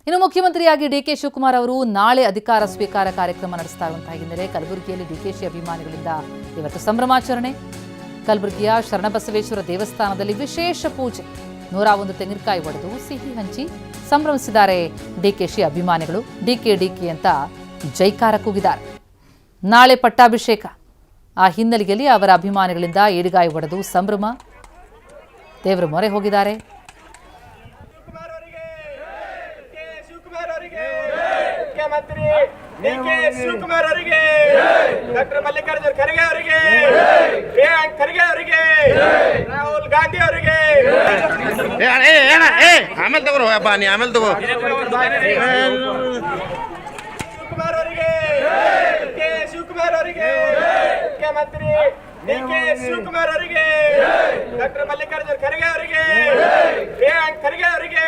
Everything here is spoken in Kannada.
ಇನ್ನು ಮುಖ್ಯಮಂತ್ರಿಯಾಗಿ ಡಿಕೆ ಶಿವಕುಮಾರ್ ಅವರು ನಾಳೆ ಅಧಿಕಾರ ಸ್ವೀಕಾರ ಕಾರ್ಯಕ್ರಮ ನಡೆಸ್ತಾ ಇರುವಂತಹ ಹಿನ್ನೆಲೆ ಕಲಬುರಗಿಯಲ್ಲಿ ಡಿಕೆಶಿ ಅಭಿಮಾನಿಗಳಿಂದ ಇವತ್ತು ಸಂಭ್ರಮಾಚರಣೆ. ಕಲಬುರಗಿಯ ಶರಣಬಸವೇಶ್ವರ ದೇವಸ್ಥಾನದಲ್ಲಿ ವಿಶೇಷ ಪೂಜೆ, 101 ತೆಂಗಿನಕಾಯಿ ಒಡೆದು ಸಿಹಿ ಹಂಚಿ ಸಂಭ್ರಮಿಸಿದ್ದಾರೆ ಡಿಕೆಶಿ ಅಭಿಮಾನಿಗಳು. ಡಿಕೆ ಅಂತ ಜೈಕಾರ ಕೂಗಿದ್ದಾರೆ. ನಾಳೆ ಪಟ್ಟಾಭಿಷೇಕ, ಆ ಹಿನ್ನೆಲೆಯಲ್ಲಿ ಅವರ ಅಭಿಮಾನಿಗಳಿಂದ ಏಡಿಗಾಯಿ ಒಡೆದು ಸಂಭ್ರಮ. ದೇವರ ಮೊರೆ ಹೋಗಿದ್ದಾರೆ. ಮುಖ್ಯಮಂತ್ರಿ ಡಿಕೆ ಶಿವಕುಮಾರ್ ಅವರಿಗೆ, ಡಾಕ್ಟರ್ ಮಲ್ಲಿಕಾರ್ಜುನ್ ಖರ್ಗೆ ಅವರಿಗೆ, ಪ್ರಿಯಾಂಕ್ ಖರ್ಗೆ ಅವರಿಗೆ, ರಾಹುಲ್ ಗಾಂಧಿ ಅವರಿಗೆ, ಆಮೇಲೆ ತಗೋರು ನೀ ಆಮೇಲೆ ತಗೋ. ಶಿವಕುಮಾರ್ ಅವರಿಗೆ, ಡಿಕೆ ಶಿವಕುಮಾರ್ ಅವರಿಗೆ, ಮುಖ್ಯಮಂತ್ರಿ ಡಿಕೆ ಶಿವಕುಮಾರ್ ಅವರಿಗೆ, ಡಾಕ್ಟರ್ ಮಲ್ಲಿಕಾರ್ಜುನ್ ಖರ್ಗೆ ಅವರಿಗೆ, ಪ್ರಿಯಾಂಕ್ ಖರ್ಗೆ ಅವರಿಗೆ.